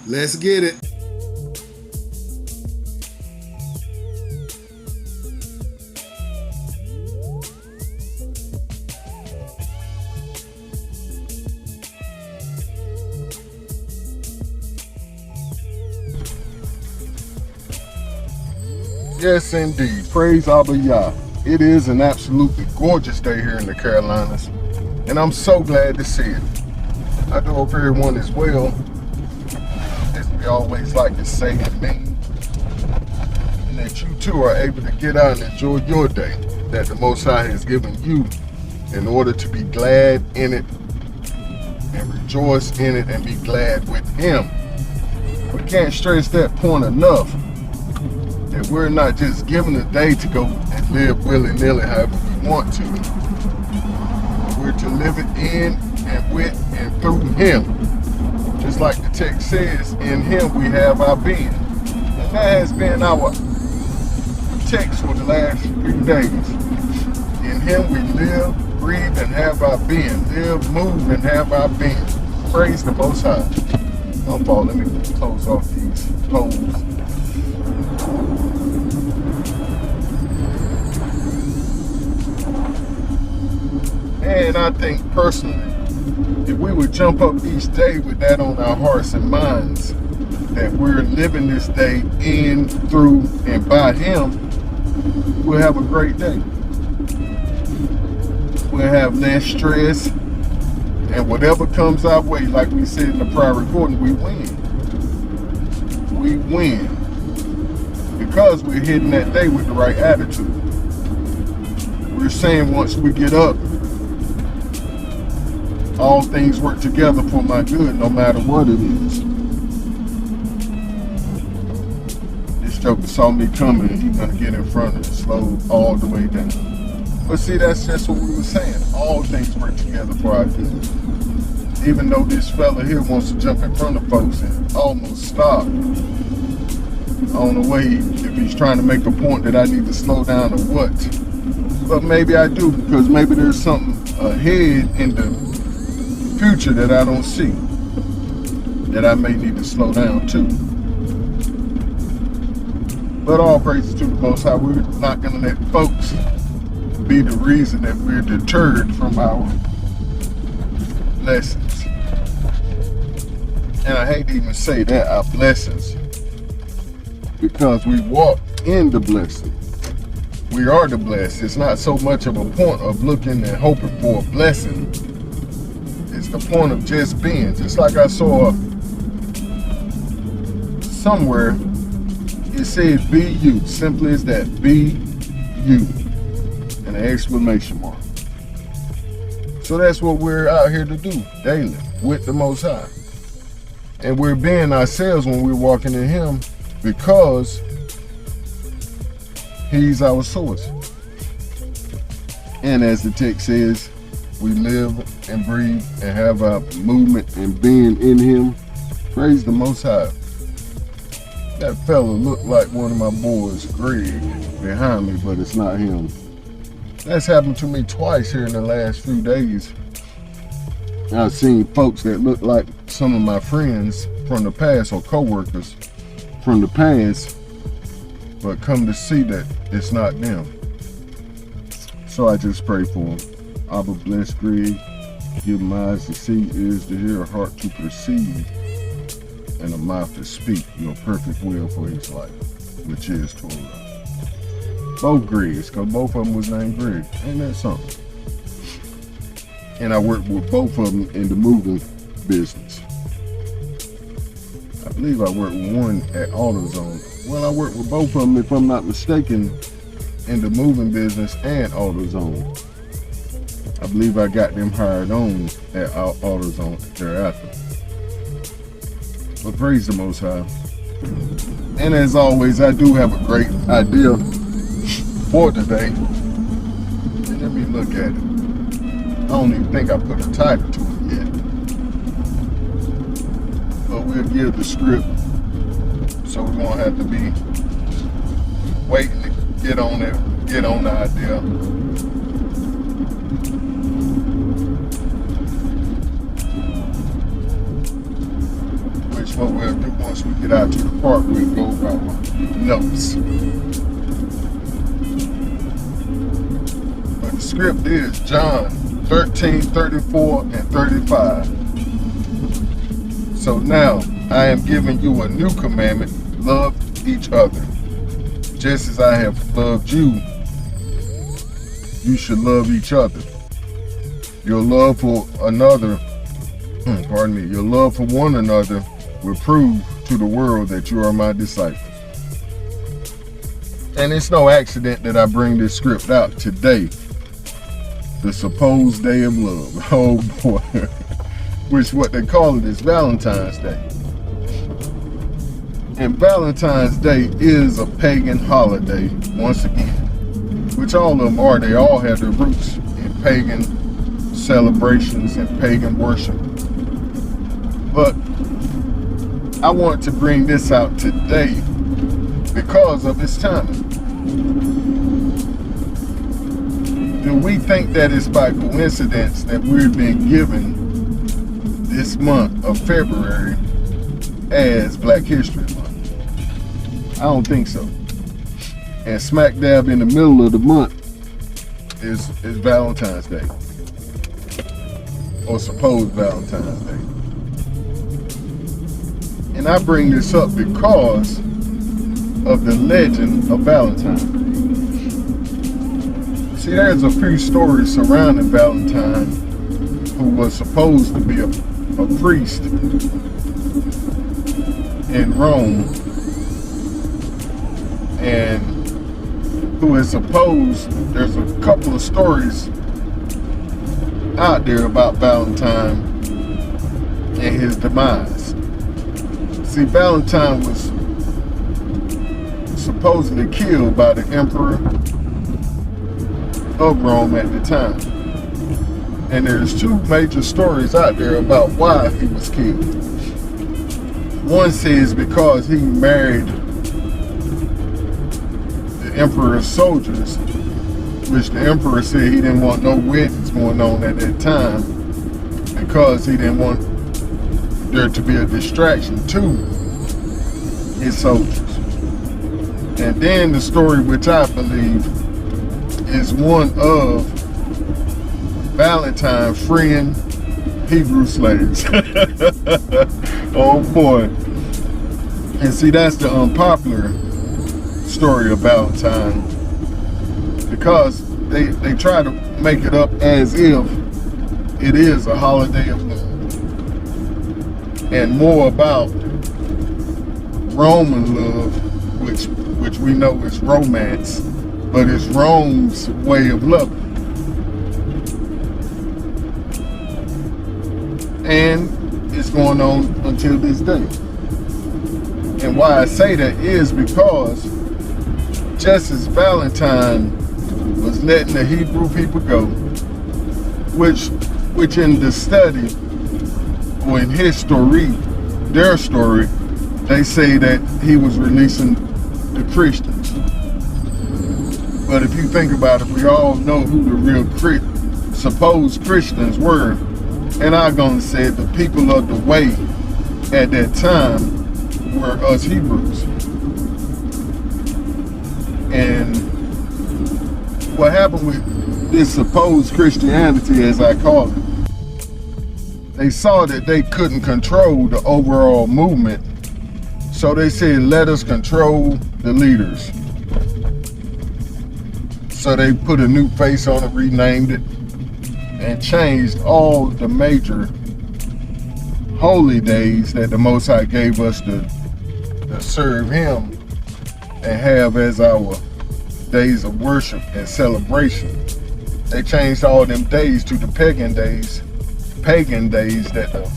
Let's get it. Yes, indeed. Praise Abba Yah. It is an absolutely gorgeous day here in the Carolinas, and I'm so glad to see it. I do hope everyone is well, as we always like to say and mean, and that you too are able to get out and enjoy your day that the Most High has given you in order to be glad in it and rejoice in it and be glad with Him. We can't stress that point enough. That we're not just given a day to go and live willy-nilly however we want to. We're to live it in and with and through Him. Just like the text says, in Him we have our being. And that has been our text for the last few days. In Him we live, breathe, and have our being. Live, move, and have our being. Praise the Most High. Paul, let me close off these poles. And I think personally, if we would jump up each day with that on our hearts and minds, that we're living this day in, through, and by Him, we'll have a great day. We'll have less stress, and whatever comes our way, like we said in the prior recording, we win. We win. Because we're hitting that day with the right attitude. We're saying once we get up, all things work together for my good, no matter what it is. This joker saw me coming, and he's gonna get in front and slow all the way down. But see, that's just what we were saying. All things work together for our good. Even though this fella here wants to jump in front of folks and almost stop. I don't know if he's trying to make a point that I need to slow down or what. But maybe I do, because maybe there's something ahead in the future that I don't see, that I may need to slow down too. But all praises to the Most High. We're not going to let folks be the reason that we're deterred from our blessings. And I hate to even say that, our blessings, because we walk in the blessing. We are the blessed. It's not so much of a point of looking and hoping for a blessing. It's the point of just being. Just like I saw somewhere, it said be you. Simply as that. Be you. And an exclamation mark. So that's what we're out here to do daily with the Most High. And we're being ourselves when we're walking in Him, because He's our source. And as the text says, we live and breathe and have our movement and being in Him. Praise the Most High. That fella looked like one of my boys, Greg, behind me, but it's not him. That's happened to me twice here in the last few days. I've seen folks that look like some of my friends from the past, or co-workers from the past, but come to see that it's not them. So I just pray for them. Abba bless Greg, give him eyes to see, ears to hear, a heart to perceive, and a mouth to speak your perfect will for his life, which is Torah. Both Gregs, because both of them was named Greg. Ain't that something? And I worked with both of them in the moving business. I believe I worked with one at AutoZone. Well, I worked with both of them, if I'm not mistaken, in the moving business and AutoZone. I believe I got them hired on at AutoZone thereafter. But praise the Most High. And as always, I do have a great idea for today. And let me look at it. I don't even think I put a title to it yet. But we'll give the script, so we won't have to be waiting to get on the idea. what we'll do once we get out to the park. We'll go over our notes. But the script is John 13, 34, and 35. So now I am giving you a new commandment: love each other. Just as I have loved you, you should love each other. Your love for another, your love for one another will prove to the world that you are my disciples. And it's no accident that I bring this script out today, the supposed day of love. Oh boy, which what they call it is Valentine's Day. And Valentine's Day is a pagan holiday, once again, which all of them are. They all have their roots in pagan celebrations and pagan worship. But I want to bring this out today because of its timing. Do we think that it's by coincidence that we've been given this month of February as Black History Month? I don't think so. And smack dab in the middle of the month is Valentine's Day, or supposed Valentine's Day. And I bring this up because of the legend of Valentine. See, there's a few stories surrounding Valentine, who was supposed to be a priest in Rome, and who is supposed, there's a couple of stories out there about Valentine and his demise. See, Valentine was supposedly killed by the emperor of Rome at the time. And there's two major stories out there about why he was killed. One says because he married the emperor's soldiers, which the emperor said he didn't want no weddings going on at that time because he didn't want there to be a distraction to his soldiers. And then the story, which I believe is one of Valentine freeing Hebrew slaves. Oh boy. And see, that's the unpopular story of Valentine, because they try to make it up as if it is a holiday of love and more about Roman love, which we know is romance, but it's Rome's way of loving. And it's going on until this day. And why I say that is because just as Valentine was letting the Hebrew people go, which in the study, or in his story, their story, they say that he was releasing the Christians. But if you think about it, we all know who the real supposed Christians were. And I'm going to say the people of the way at that time were us Hebrews. And what happened with this supposed Christianity, as I call it, they saw that they couldn't control the overall movement. So they said, let us control the leaders. So they put a new face on it, renamed it, and changed all the major holy days that the Most High gave us to serve Him and have as our days of worship and celebration. They changed all them days to the pagan days that the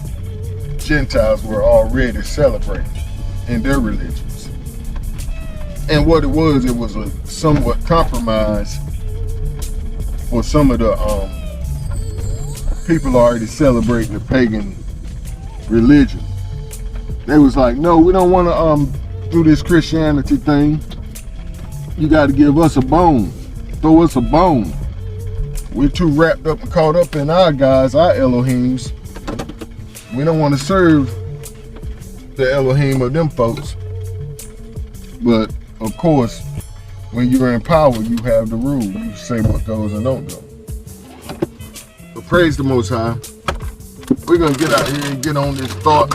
Gentiles were already celebrating in their religions. And what it was a somewhat compromise for some of the people already celebrating the pagan religion. They was like, no, we don't want to do this Christianity thing. You got to give us a bone. Throw us a bone. We're too wrapped up and caught up in our guys, our Elohims. We don't want to serve the Elohim of them folks. But of course, when you're in power, you have the rule. You say what goes and don't go. But praise the Most High. We're going to get out here and get on this thought.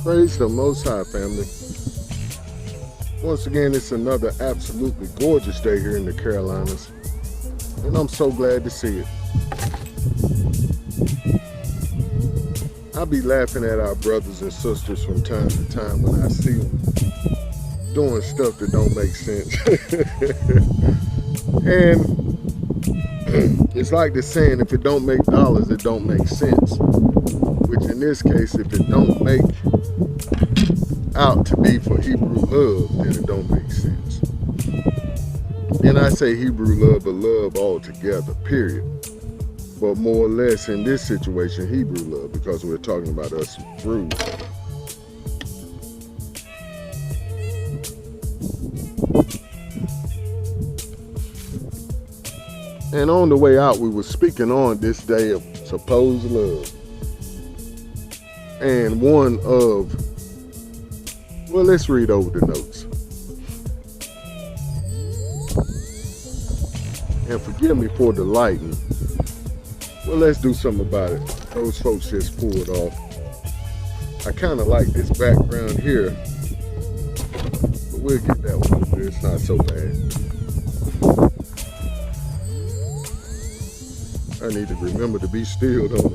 Praise the Most High, family. Once again, it's another absolutely gorgeous day here in the Carolinas. And I'm so glad to see it. I be laughing at our brothers and sisters from time to time when I see them doing stuff that don't make sense. And it's like the saying, if it don't make dollars, it don't make sense. Which in this case, if it don't make out to be for Hebrew love, then it don't make sense. And I say Hebrew love, but love altogether, period. But more or less in this situation, Hebrew love, because we're talking about us through. And on the way out, we were speaking on this day of supposed love. And one of, well, let's read over the notes. And forgive me for the lighting. Well, let's do something about it. Those folks just pulled off. I kind of like this background here, but we'll get that one over there. It's not so bad. I need to remember to be still, though.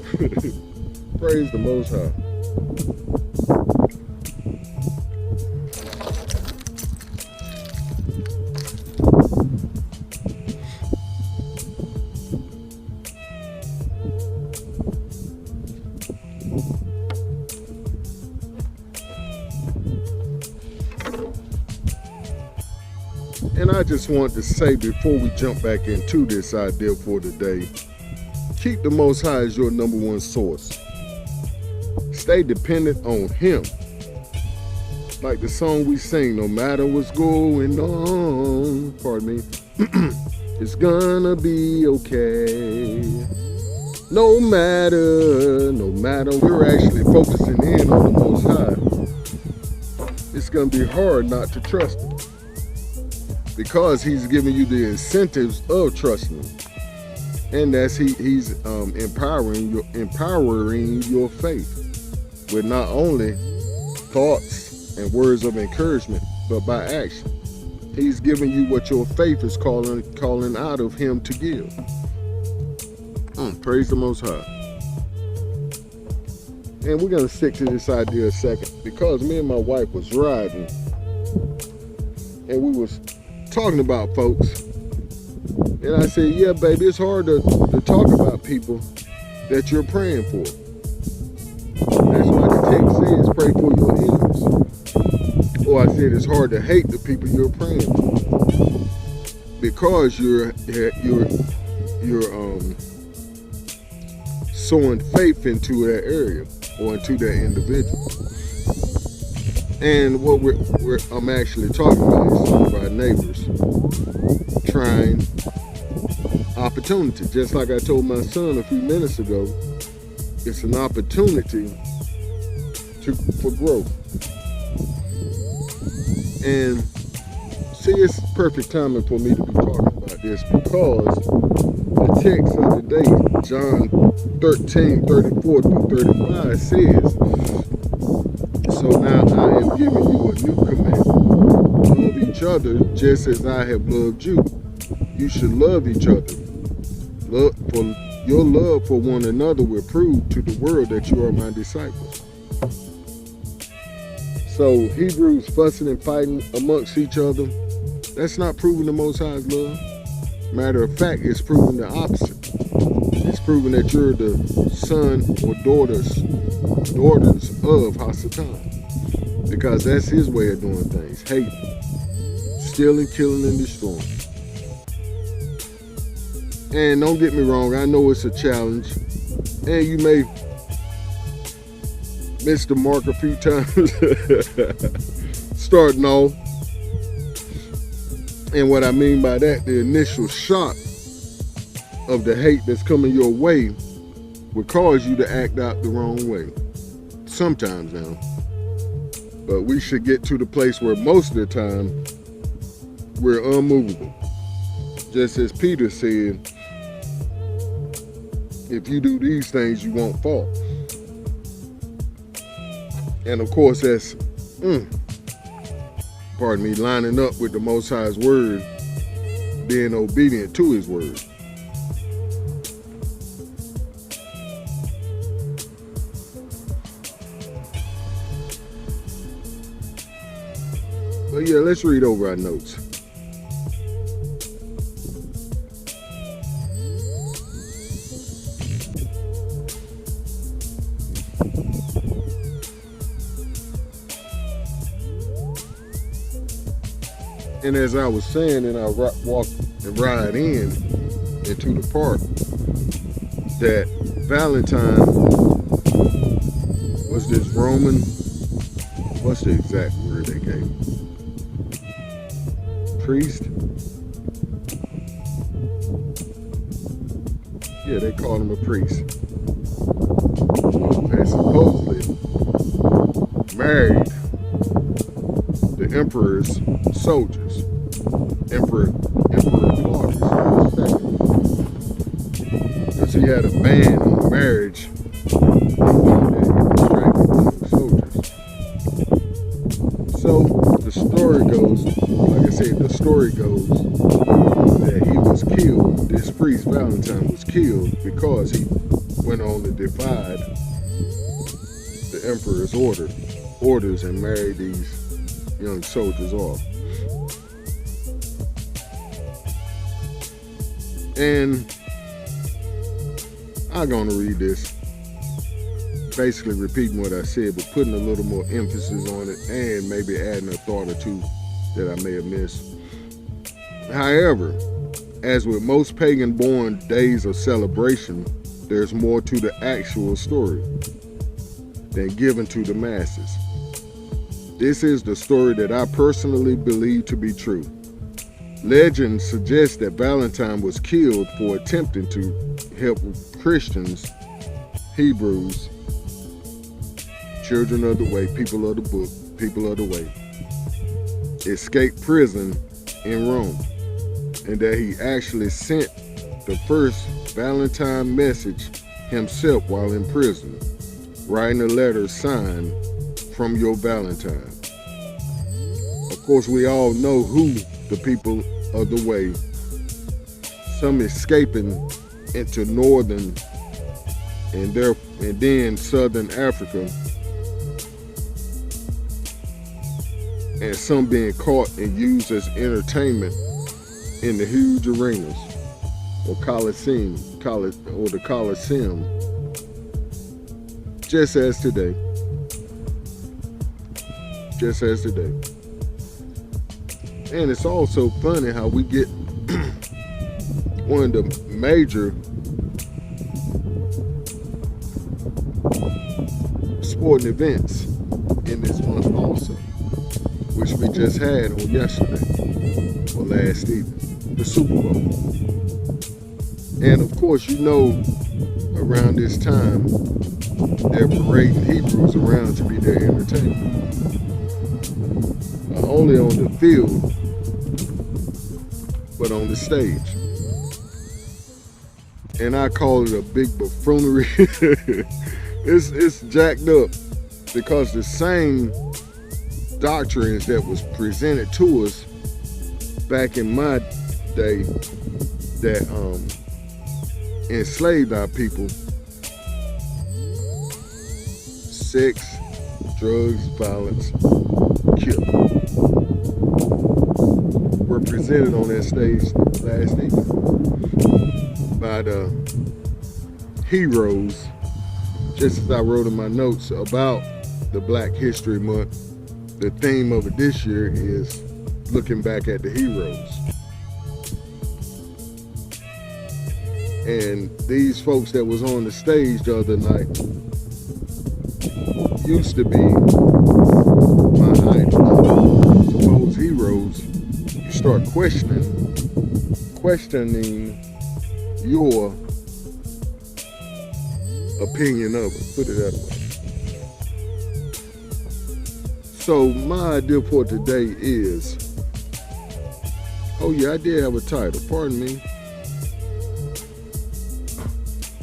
Praise the Most High. And I just want to say before we jump back into this idea for today, keep the Most High as your number one source. Stay dependent on Him. Like the song we sing, no matter what's going on, pardon me, it's gonna be okay. No matter, we're actually focusing in on the Most High. It's gonna be hard not to trust Him, because He's giving you the incentives of trusting Him. And that's He's empowering your faith with not only thoughts and words of encouragement, but by action. He's giving you what your faith is calling out of Him to give. Praise the Most High. And we're going to stick to this idea a second, because me and my wife was riding and we was talking about folks. And I said, yeah, baby, it's hard to talk about people that you're praying for. That's why the text says, pray for your enemies. Or I said, it's hard to hate the people you're praying for, because you're sowing faith into that area or into that individual. And what I'm actually talking about is some of our neighbors trying opportunity. Just like I told my son a few minutes ago, it's an opportunity for growth. And see, it's perfect timing for me to be talking about this, because the text of the day, John 13:34-35 says, so now I am giving you a new commandment. Love each other just as I have loved you. You should love each other. Your love for one another will prove to the world that you are my disciples. So Hebrews fussing and fighting amongst each other, that's not proving the Most High's love. Matter of fact, it's proving the opposite. It's proving that you're the son or daughters of Hasatan, because that's his way of doing things. Hate, stealing, killing, and destroying. And don't get me wrong, I know it's a challenge, and you may miss the mark a few times starting off. And what I mean by that, the initial shock of the hate that's coming your way will cause you to act out the wrong way. Sometimes now. But we should get to the place where most of the time we're unmovable. Just as Peter said, if you do these things, you won't fall. And of course, that's, lining up with the Most High's word, being obedient to his word. But yeah, let's read over our notes. And as I was saying, and I walk and ride into the park, that Valentine was this Roman, what's the exact word they gave? Priest? Yeah, they called him a priest. And supposedly married the emperor's soldiers. Emperor Claudius II. Because he had a ban on marriage that soldiers. So the story goes, like I said, that he was killed, this priest Valentine was killed because he went on to defy the emperor's orders and married these young soldiers off. And I'm going to read this, basically repeating what I said, but putting a little more emphasis on it and maybe adding a thought or two that I may have missed. However, as with most pagan-born days of celebration, there's more to the actual story than given to the masses. This is the story that I personally believe to be true. Legend suggests that Valentine was killed for attempting to help Christians, Hebrews, children of the way, people of the book, people of the way, escape prison in Rome, and that he actually sent the first Valentine message himself while in prison, writing a letter signed "From Your Valentine." Of course, we all know who the people of the way, some escaping into northern and then southern Africa, and some being caught and used as entertainment in the huge arenas or Colosseum, or the Colosseum, just as today. Just as today. And it's also funny how we get one of the major sporting events in this month also, which we just had on yesterday or last evening, the Super Bowl. And of course, you know, around this time, they're parading Hebrews around to be their entertainment. Not only on the field, but on the stage. And I call it a big buffoonery. It's jacked up because the same doctrines that was presented to us back in my day that enslaved our people, sex, drugs, violence, killing, were presented on that stage last evening by the heroes, just as I wrote in my notes about the Black History Month. The theme of it this year is looking back at the heroes. And these folks that was on the stage the other night used to be my idols. Suppose heroes, you start questioning your opinion of it. Put it that way. So my idea for today is, oh yeah, I did have a title, pardon me.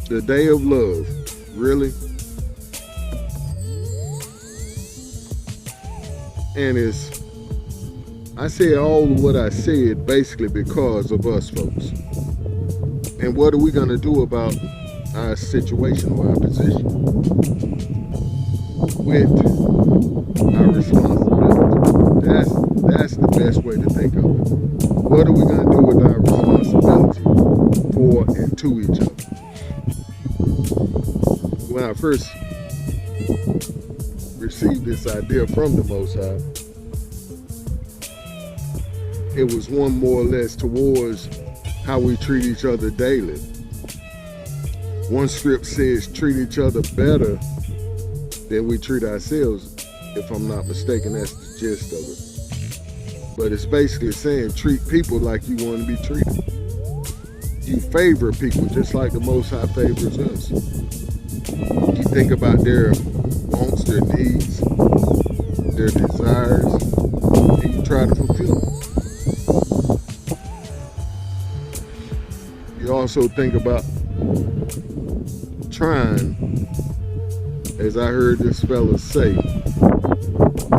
The Day of Love. Really? And I said all of what I said basically because of us folks. And what are we gonna do about our situation or our position with our responsibility? That's the best way to think of it. What are we gonna do with our responsibility for and to each other? When I first received this idea from the Most High, it was one more or less towards how we treat each other daily. One script says treat each other better than we treat ourselves. If I'm not mistaken, that's the gist of it. But it's basically saying treat people like you want to be treated. You favor people just like the Most High favors us. You think about their wants, their needs, their desires, and you try to fulfill them. You also think about trying, as I heard this fella say,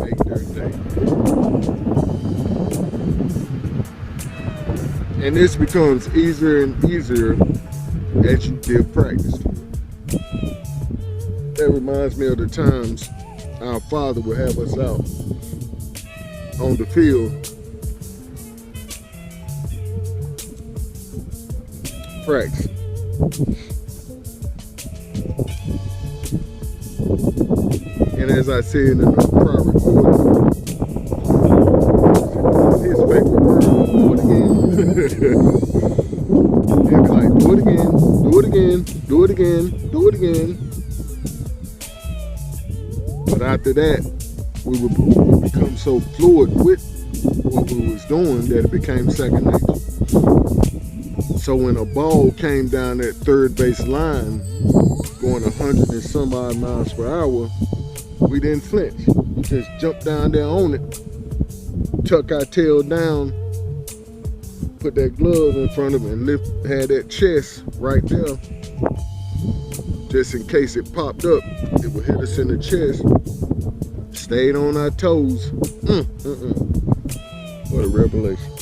make their day. And this becomes easier and easier as you give practice to it. That reminds me of the times our Father would have us out on the field practice. And as I said in the prior recording, his favorite word, do it again. He'll be like, do it again, do it again, do it again, do it again. But after that, we would become so fluid with what we was doing that it became second nature. So when a ball came down that third base line, going 100 and some odd miles per hour, we didn't flinch. We just jumped down there on it, tuck our tail down, put that glove in front of it, and had that chest right there. Just in case it popped up, it would hit us in the chest. Stayed on our toes. What a revelation.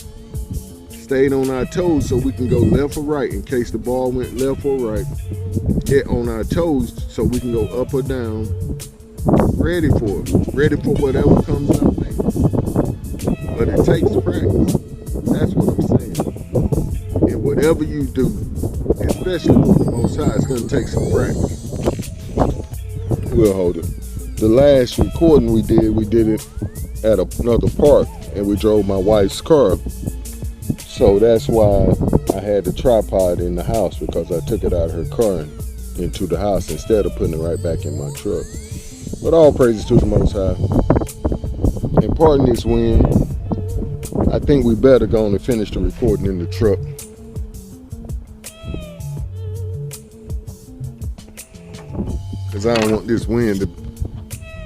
Stayed on our toes so we can go left or right in case the ball went left or right. Get on our toes so we can go up or down. Ready for it. Ready for whatever comes our way. But it takes practice. That's what I'm saying. And whatever you do, especially for the Most High, it's going to take some practice. We'll hold it. The last recording we did it at another park, and we drove my wife's car. So that's why I had the tripod in the house, because I took it out of her car and into the house instead of putting it right back in my truck. But all praises to the Most High. And pardon this wind. I think we better go on and finish the recording in the truck. Because I don't want this wind to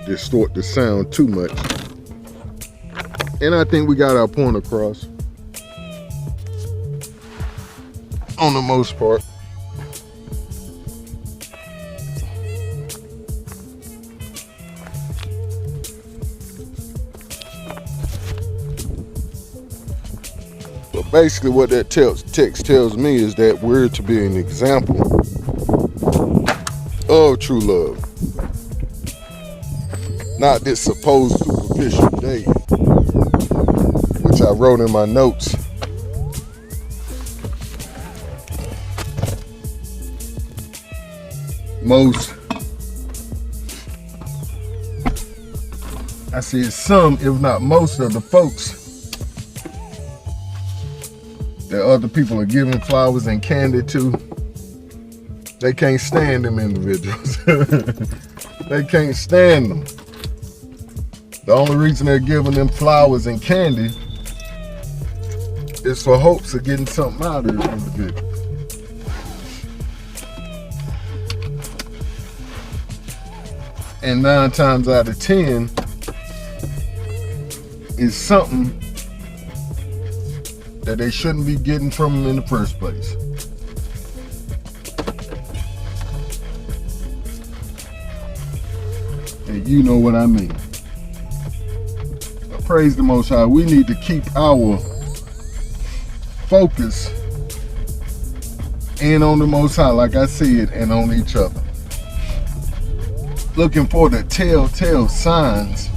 distort the sound too much. And I think we got our point across. On the most part. But basically what that text tells me is that we're to be an example of true love. Not this supposed superficial date, which I wrote in my notes. I see some, if not most of the folks that other people are giving flowers and candy to, they can't stand them individuals. They can't stand them. The only reason they're giving them flowers and candy it's for hopes of getting something out of this individual. And 9 times out of 10, it's something that they shouldn't be getting from him in the first place. And you know what I mean. But praise the Most High. We need to keep our focus in on the Most High, like I said, and on each other. Looking for the telltale signs,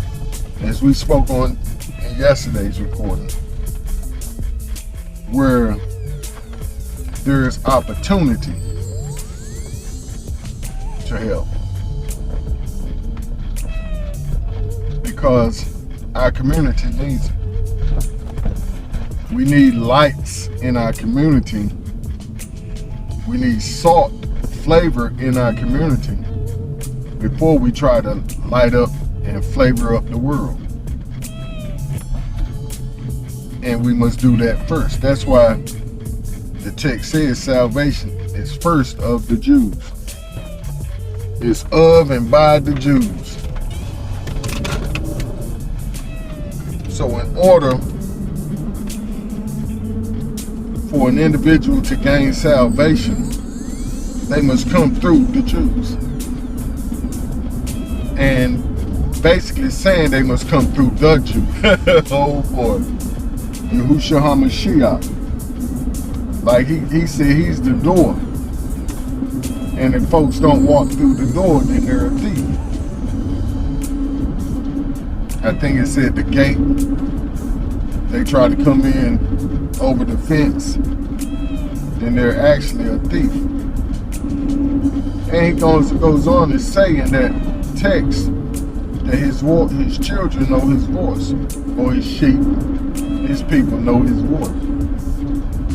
as we spoke on in yesterday's recording, where there's opportunity to help. Because our community needs it. We need lights in our community. We need salt, flavor in our community before we try to light up and flavor up the world. And we must do that first. That's why the text says salvation is first of the Jews. It's of and by the Jews. So in order for an individual to gain salvation, they must come through the Jews. And basically saying they must come through the Jew. Oh boy. Yahushua HaMashiach. Like he said he's the door. And if folks don't walk through the door, then they're a thief. I think it said the gate. They try to come in over the fence, then they're actually a thief. And he goes on to say in that text that his children know his voice, or his sheep, his people know his voice.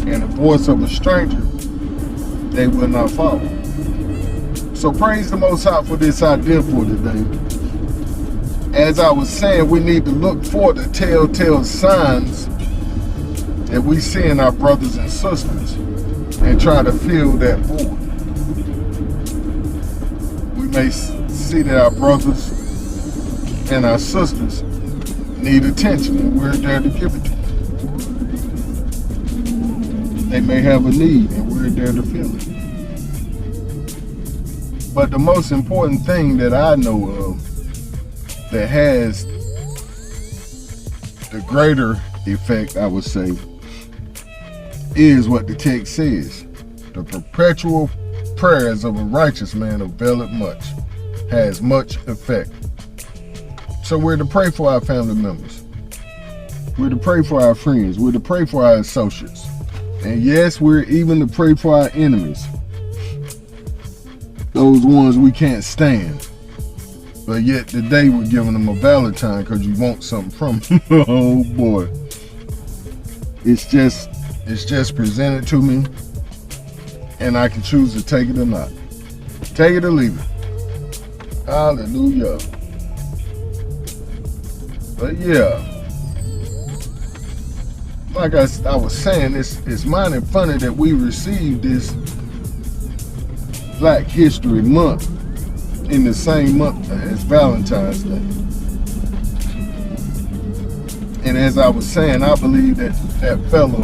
And the voice of a stranger, they will not follow. So praise the Most High for this idea for today. As I was saying, we need to look for the telltale signs that we see in our brothers and sisters and try to fill that void. We may see that our brothers and our sisters need attention, and we're there to give it to them. They may have a need, and we're there to fill it. But the most important thing that I know of that has the greater effect, I would say, is what the text says. The perpetual prayers of a righteous man availeth much, has much effect. So we're to pray for our family members. We're to pray for our friends. We're to pray for our associates. And yes, we're even to pray for our enemies. Those ones we can't stand. But yet today we're giving them a Valentine because you want something from them. Oh boy. It's just presented to me, and I can choose to take it or not. Take it or leave it. Hallelujah. But yeah, like I was saying, it's mighty funny that we received this Black History Month in the same month as Valentine's Day. And as I was saying, I believe that fellow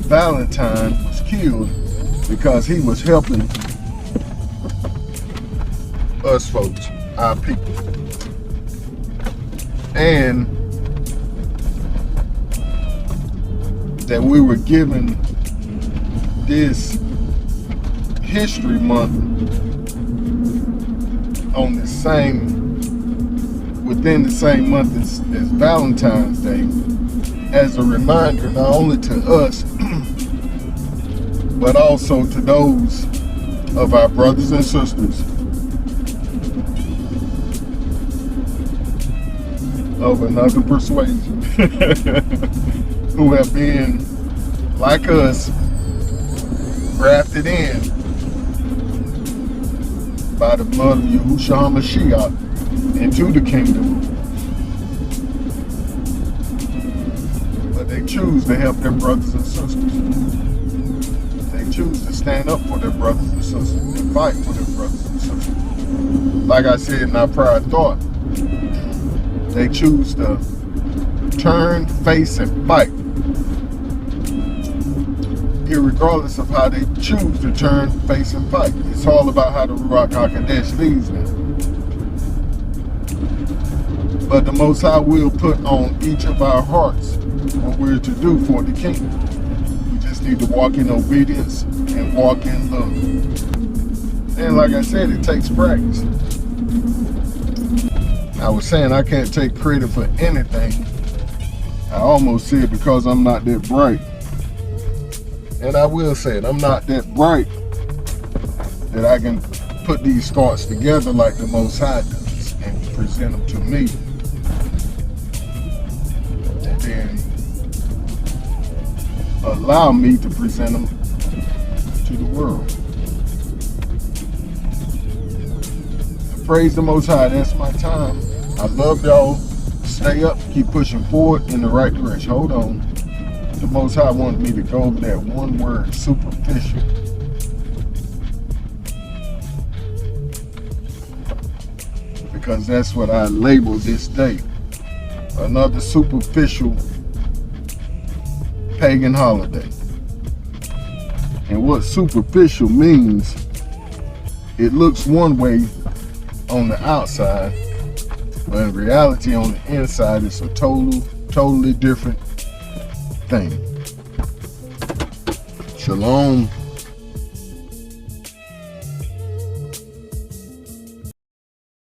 Valentine was killed because he was helping us folks, our people. And that we were given this History Month on the within the same month as Valentine's Day, as a reminder not only to us but also to those of our brothers and sisters of another persuasion who have been, like us, grafted in by the blood of Yahushua HaMashiach into the kingdom. But they choose to help their brothers and sisters. They choose to stand up for their brothers and sisters and fight for their brothers and sisters. Like I said in our prior thought, they choose to turn, face, and fight. Irregardless of how they choose to turn, face, and fight. It's all about how the Ruach HaKodesh leads them. But the Most High will put on each of our hearts what we're to do for the kingdom. We just need to walk in obedience and walk in love. And like I said, it takes practice. I was saying I can't take credit for anything. I almost said because I'm not that bright. And I will say it, I'm not that bright that I can put these thoughts together like the Most High does and present them to me. And then allow me to present them to the world. Praise the Most High, that's my time. I love y'all. Stay up, keep pushing forward in the right direction. Hold on. The Most High wanted me to go over that one word, superficial. Because that's what I label this day. Another superficial pagan holiday. And what superficial means, it looks one way on the outside, but in reality on the inside it's a totally different thing. Shalom.